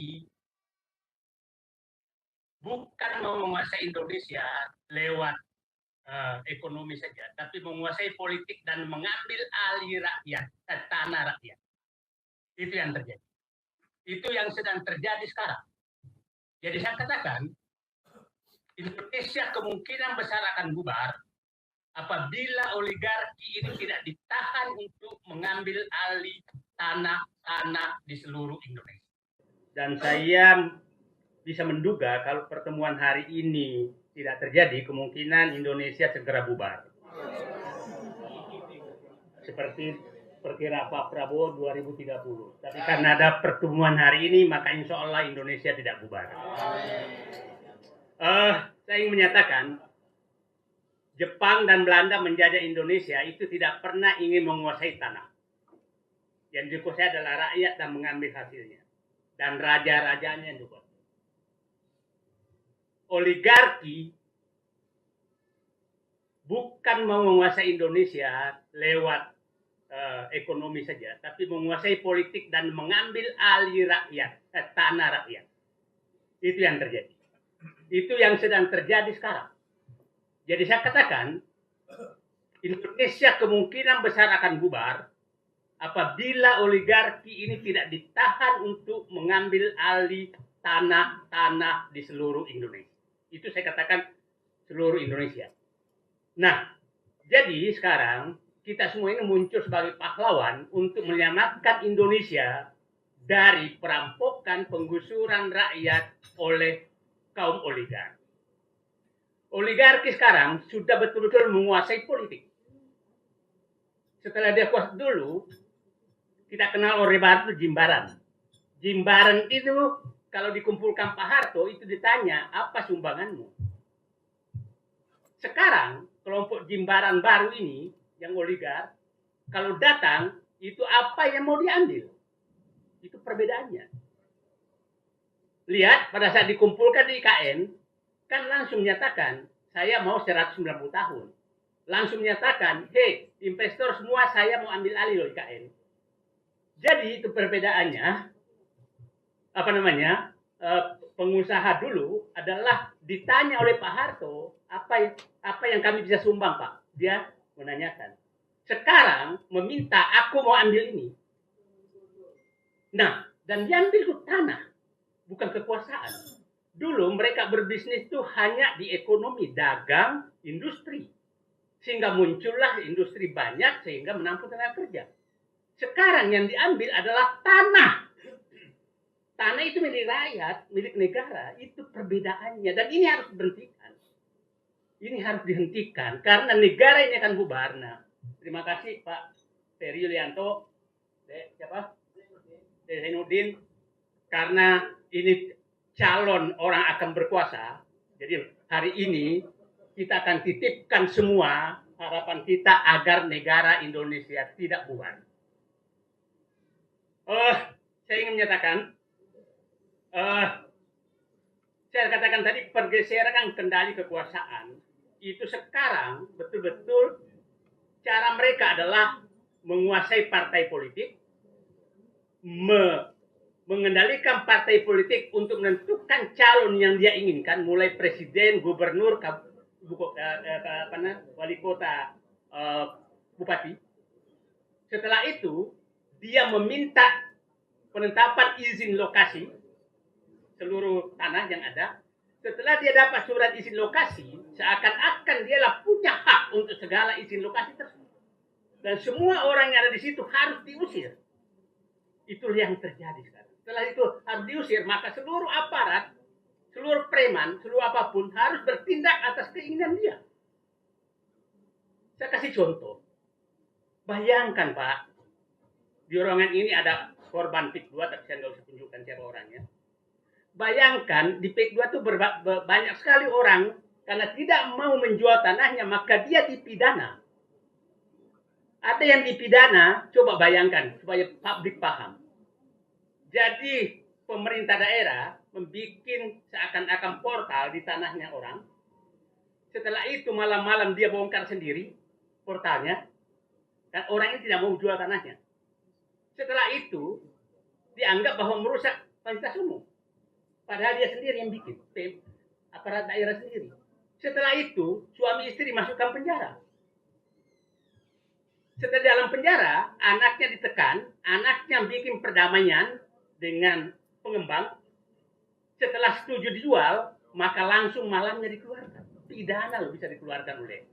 oligarki bukan menguasai Indonesia lewat ekonomi saja, tapi menguasai politik dan mengambil alih rakyat, tanah rakyat. Itu yang terjadi. Itu yang sedang terjadi sekarang. Jadi saya katakan, Indonesia kemungkinan besar akan bubar apabila oligarki ini tidak ditahan untuk mengambil alih tanah-tanah di seluruh Indonesia. Dan saya bisa menduga kalau pertemuan hari ini tidak terjadi, kemungkinan Indonesia segera bubar. Seperti perkira Pak Prabowo 2030. Tapi karena ada pertemuan hari ini, maka insya Allah Indonesia tidak bubar. Saya ingin menyatakan, Jepang dan Belanda menjajah Indonesia itu tidak pernah ingin menguasai tanah. Yang dikuasai adalah rakyat dan mengambil hasilnya. Dan raja-rajanya juga. Oligarki bukan menguasai Indonesia lewat ekonomi saja, tapi menguasai politik dan mengambil alih rakyat, tanah rakyat. Itu yang terjadi. Itu yang sedang terjadi sekarang. Jadi saya katakan, Indonesia kemungkinan besar akan bubar apabila oligarki ini tidak ditahan untuk mengambil alih tanah-tanah di seluruh Indonesia. Itu saya katakan seluruh Indonesia. Nah, jadi sekarang kita semua ini muncul sebagai pahlawan untuk menyelamatkan Indonesia dari perampokan penggusuran rakyat oleh kaum oligarki. Oligarki sekarang sudah betul-betul menguasai politik. Setelah dia kuat dulu, kita kenal Orde Baru Jimbaran. Jimbaran itu kalau dikumpulkan Pak Harto itu ditanya, apa sumbanganmu? Sekarang kelompok Jimbaran baru ini yang oligar, kalau datang itu apa yang mau diambil? Itu perbedaannya. Lihat pada saat dikumpulkan di IKN, kan langsung menyatakan saya mau 190 tahun. Langsung menyatakan, hei investor semua saya mau ambil alih loh IKN. Jadi itu perbedaannya, pengusaha dulu adalah ditanya oleh Pak Harto, apa yang kami bisa sumbang Pak? Dia menanyakan. Sekarang meminta aku mau ambil ini. Nah, dan diambil ke tanah, bukan kekuasaan. Dulu mereka berbisnis itu hanya di ekonomi, dagang, industri. Sehingga muncullah industri banyak sehingga menampung tenaga kerja. Sekarang yang diambil adalah tanah. Tanah itu milik rakyat, milik negara. Itu perbedaannya. Dan ini harus dihentikan. Ini harus dihentikan. Karena negara ini akan bubar. Nah, terima kasih Pak Ferry Yulianto. Zainuddin. Karena ini calon orang akan berkuasa. Jadi hari ini kita akan titipkan semua harapan kita agar negara Indonesia tidak bubar. Saya ingin menyatakan, saya katakan tadi pergeseran kendali kekuasaan itu sekarang betul-betul cara mereka adalah menguasai partai politik, mengendalikan partai politik untuk menentukan calon yang dia inginkan, mulai presiden, gubernur, wali kota, bupati. Setelah itu dia meminta penetapan izin lokasi seluruh tanah yang ada. Setelah dia dapat surat izin lokasi, seakan-akan dialah punya hak untuk segala izin lokasi tersebut. Dan semua orang yang ada di situ harus diusir. Itu yang terjadi sekarang. Setelah itu harus diusir, maka seluruh aparat, seluruh preman, seluruh apapun harus bertindak atas keinginan dia. Saya kasih contoh. Bayangkan Pak, di ruangan ini ada korban PIK 2, tapi saya nggak usah tunjukkan siapa orangnya. Bayangkan di PIK 2 itu banyak sekali orang karena tidak mau menjual tanahnya, maka dia dipidana. Ada yang dipidana, coba bayangkan supaya publik paham. Jadi pemerintah daerah membuat seakan-akan portal di tanahnya orang. Setelah itu malam-malam dia bongkar sendiri portalnya, dan orang ini tidak mau jual tanahnya. Setelah itu dianggap bahwa merusak fasilitas umum. Padahal dia sendiri yang bikin, aparat daerah sendiri. Setelah itu, suami istri masukkan penjara. Setelah dalam penjara, anaknya ditekan, anaknya bikin perdamaian dengan pengembang. Setelah setuju dijual, maka langsung malamnya dikeluarkan. Pidana loh bisa dikeluarkan oleh.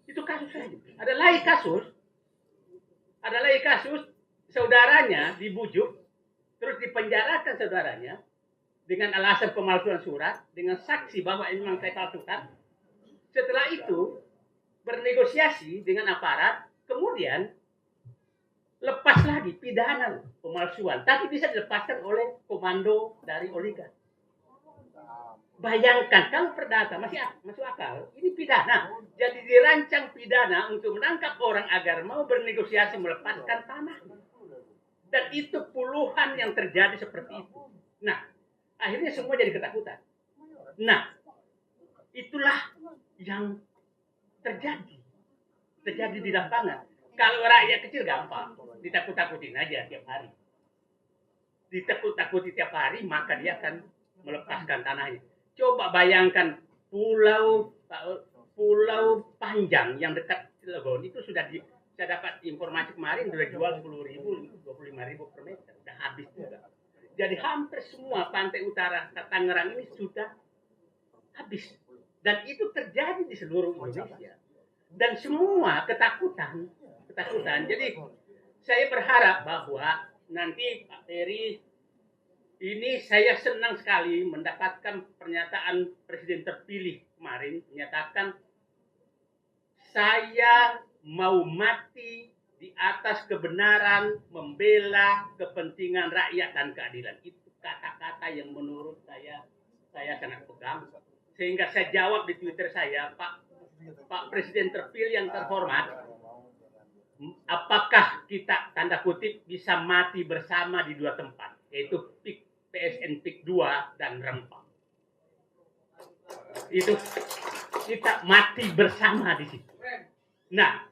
Itu kasus saja. Ada lagi kasus, saudaranya dibujuk, terus dipenjarakan saudaranya, dengan alasan pemalsuan surat, dengan saksi bahwa ini memang saya palsukan. Setelah itu, bernegosiasi dengan aparat, kemudian lepas lagi pidana pemalsuan, tapi bisa dilepaskan oleh komando dari oligark. Bayangkan kalau perdata masih masuk akal, ini pidana. Jadi dirancang pidana untuk menangkap orang agar mau bernegosiasi melepaskan tanah. Dan itu puluhan yang terjadi seperti itu. Nah, akhirnya semua jadi ketakutan. Nah, itulah yang terjadi di lapangan. Kalau rakyat kecil gampang, ditakut-takutin aja tiap hari. Ditakut-takuti tiap hari, maka dia akan melepaskan tanahnya. Coba bayangkan pulau Panjang yang dekat Cilegon itu saya dapat informasi kemarin sudah jual 10.000, 25.000 per meter, sudah habis juga. Jadi hampir semua pantai utara Tangerang ini sudah habis. Dan itu terjadi di seluruh Indonesia. Dan semua ketakutan. Jadi saya berharap bahwa nanti Pak Ferry, ini saya senang sekali mendapatkan pernyataan Presiden terpilih kemarin, menyatakan saya mau mati di atas kebenaran, membela kepentingan rakyat dan keadilan. Itu kata-kata yang menurut saya sangat pegang. Sehingga saya jawab di Twitter saya, Pak Presiden terpilih yang terhormat, apakah kita tanda kutip bisa mati bersama di dua tempat, yaitu PSN PIK 2 dan Rempang. Itu kita mati bersama di situ. Nah,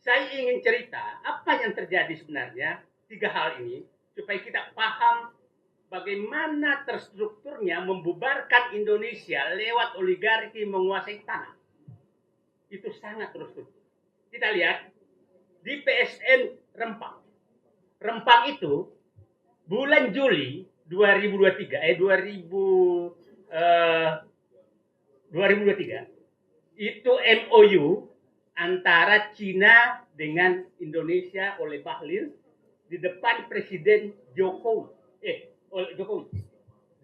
saya ingin cerita apa yang terjadi sebenarnya 3 hal ini supaya kita paham bagaimana terstrukturnya membubarkan Indonesia lewat oligarki menguasai tanah. Itu sangat terstruktur. Kita lihat di PSN Rempang. Rempang itu bulan Juli 2023 itu MOU antara Cina dengan Indonesia oleh Bahlil di depan Presiden Jokowi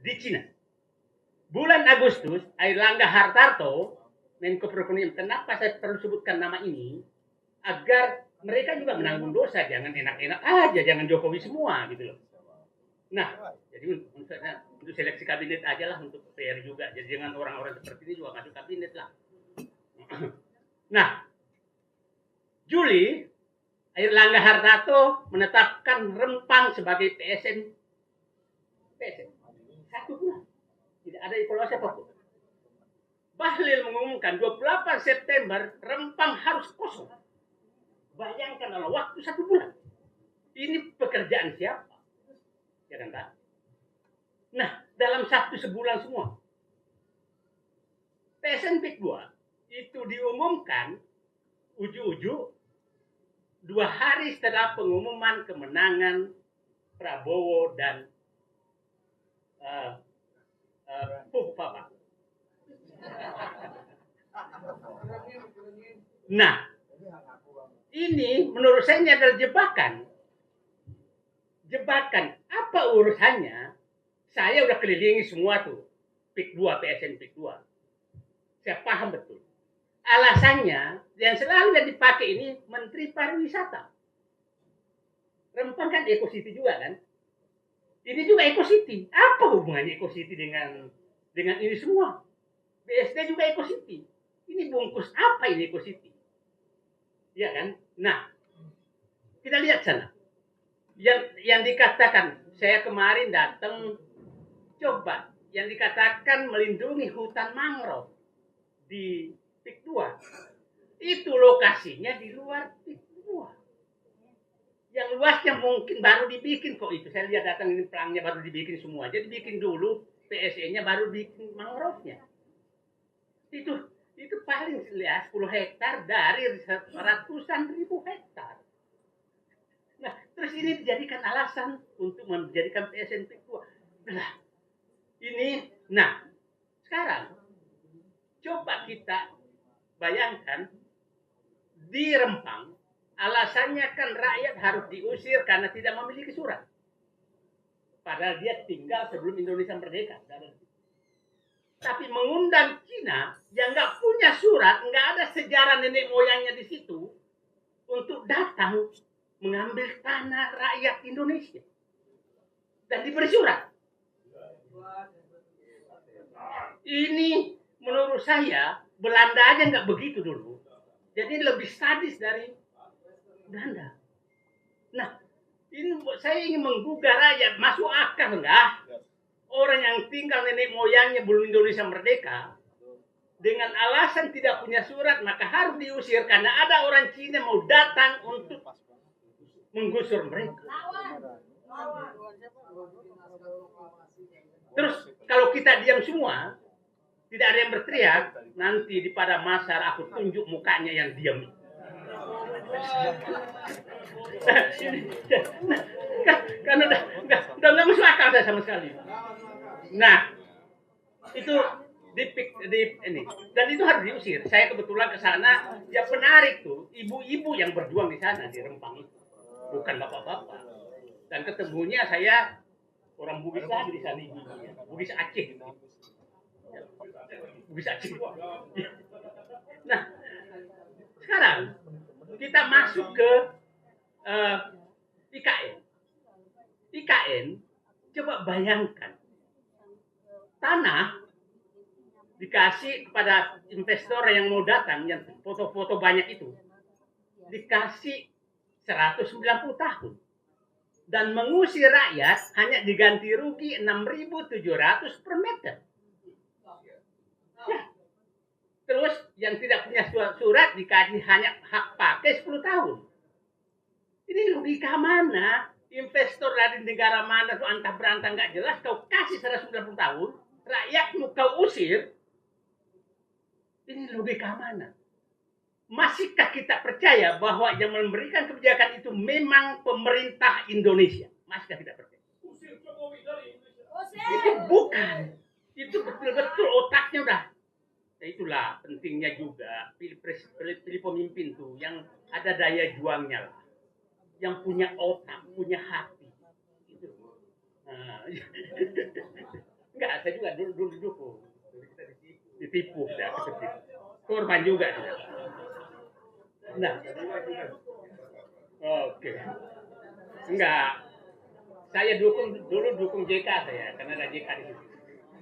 di Cina. Bulan Agustus, Airlangga Hartarto, Menko Perekonomian, kenapa saya perlu sebutkan nama ini? Agar mereka juga menanggung dosa, jangan enak-enak aja, jangan Jokowi semua gitu loh. Nah, jadi untuk seleksi kabinet aja lah, untuk PR juga. Jadi jangan orang-orang seperti ini juga masuk kabinet lah. Nah, Juli, Airlangga Hartarto menetapkan Rempang sebagai PSN. 1 bulan. Tidak ada evaluasi apapun. Bahlil mengumumkan 28 September Rempang harus kosong. Bayangkan dalam waktu 1 bulan. Ini pekerjaan siapa? Ya kan, Pak? Nah, dalam sebulan semua. PSN PIK 2 itu diumumkan uju-uju 2 hari setelah pengumuman kemenangan Prabowo dan Papa. Nah, ini menurut saya ini adalah jebakan. Apa urusannya? Saya udah kelilingi semua tuh PIK 2, PSN PIK 2. Saya paham betul. Alasannya yang selalu yang dipakai ini Menteri Pariwisata. Rempang kan Eco City juga kan? Ini juga Eco City. Apa hubungannya Eco City dengan ini semua? BSD juga Eco City. Ini bungkus apa ini Eco City? Ya kan? Nah, kita lihat sana. Yang dikatakan, saya kemarin datang, coba, yang dikatakan melindungi hutan mangrove di PIK 2, itu lokasinya di luar PIK 2. Yang luasnya mungkin baru dibikin kok itu. Saya lihat datang ini pelangnya baru dibikin semua. Jadi bikin dulu PSE-nya baru bikin mangrove-nya. Itu paling ya 10 hektar dari ratusan ribu hektar. Nah, terus ini dijadikan alasan untuk menjadikan PSNP tua. Nah, ini, nah, sekarang coba kita bayangkan di Rempang, alasannya kan rakyat harus diusir karena tidak memiliki surat. Padahal dia tinggal sebelum Indonesia merdeka. Tapi mengundang Cina yang nggak punya surat, nggak ada sejarah nenek moyangnya di situ untuk datang mengambil tanah rakyat Indonesia dan diberi surat. Ini menurut saya Belanda aja nggak begitu dulu, jadi lebih sadis dari Belanda. Nah, ini saya ingin menggugah rakyat, masuk akal nggak? Orang yang tinggal nenek moyangnya belum Indonesia merdeka, dengan alasan tidak punya surat, maka harus diusir karena ada orang Cina mau datang untuk menggusur mereka. Terus kalau kita diam semua, tidak ada yang berteriak, nanti di pada masar aku tunjuk mukanya yang diam. Karena udah nggak masuk akal saya sama sekali. Nah, itu ini dan itu harus diusir. Saya kebetulan ke sana, ya menarik tuh ibu-ibu yang berjuang di sana di Rempang itu, bukan bapak-bapak. Dan ketemunya saya orang Bugis lagi di sana, ibunya Bugis Aceh. Bugis Aceh. Nah, sekarang kita masuk ke IKN. IKN, coba bayangkan tanah dikasih kepada investor yang mau datang, yang foto-foto banyak itu, dikasih 190 tahun. Dan mengusir rakyat hanya diganti rugi 6.700 per meter. Ya. Terus yang tidak punya surat dikasih hanya hak pakai 10 tahun. Ini logika mana? Investor dari negara mana tuh antah berantah nggak jelas, kau kasih 190 tahun, rakyatmu kau usir. Ini logika mana? Masihkah kita percaya bahwa yang memberikan kebijakan itu memang pemerintah Indonesia? Masihkah kita percaya? Itu bukan. Itu betul-betul otaknya udah. Nah, itulah pentingnya juga pilih pemimpin tuh yang ada daya juangnya lah. Yang punya otak, punya hati. Itu. Nah, enggak, saya juga dulu dukung. Ditipu, ya, korban juga. Nah, oke. Enggak, saya dulu dukung JK saya, karena ada JK di situ.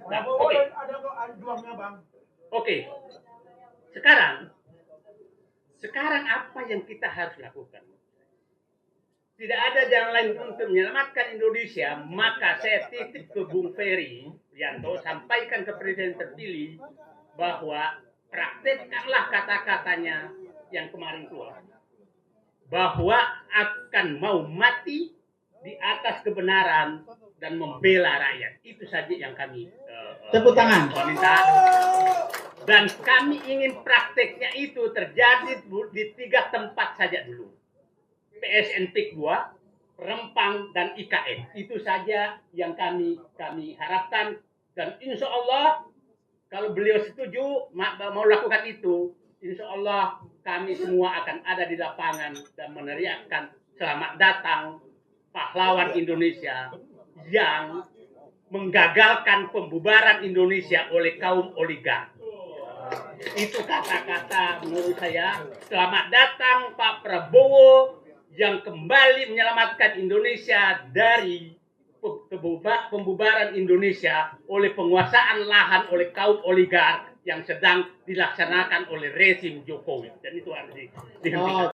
Nah, oke. Ada juangnya, Bang. Oke. Sekarang apa yang kita harus lakukan? Tidak ada jalan lain untuk menyelamatkan Indonesia, maka saya titip ke Bung Ferry Yanto, sampaikan ke Presiden terpilih bahwa praktekkanlah kata-katanya yang kemarin keluar, bahwa akan mau mati di atas kebenaran dan membela rakyat. Itu saja yang kami tepuk tangan minta. Dan kami ingin prakteknya itu terjadi di 3 tempat saja dulu. PSNP 2, Rempang, dan IKN. Itu saja yang kami harapkan. Dan insya Allah kalau beliau setuju mau lakukan itu, insya Allah kami semua akan ada di lapangan dan meneriakkan selamat datang pahlawan Indonesia yang menggagalkan pembubaran Indonesia oleh kaum oligark. Itu kata-kata menurut saya. Selamat datang Pak Prabowo yang kembali menyelamatkan Indonesia dari pembubaran Indonesia oleh penguasaan lahan oleh kaum oligark yang sedang dilaksanakan oleh rezim Jokowi. Dan itu harus dihentikan.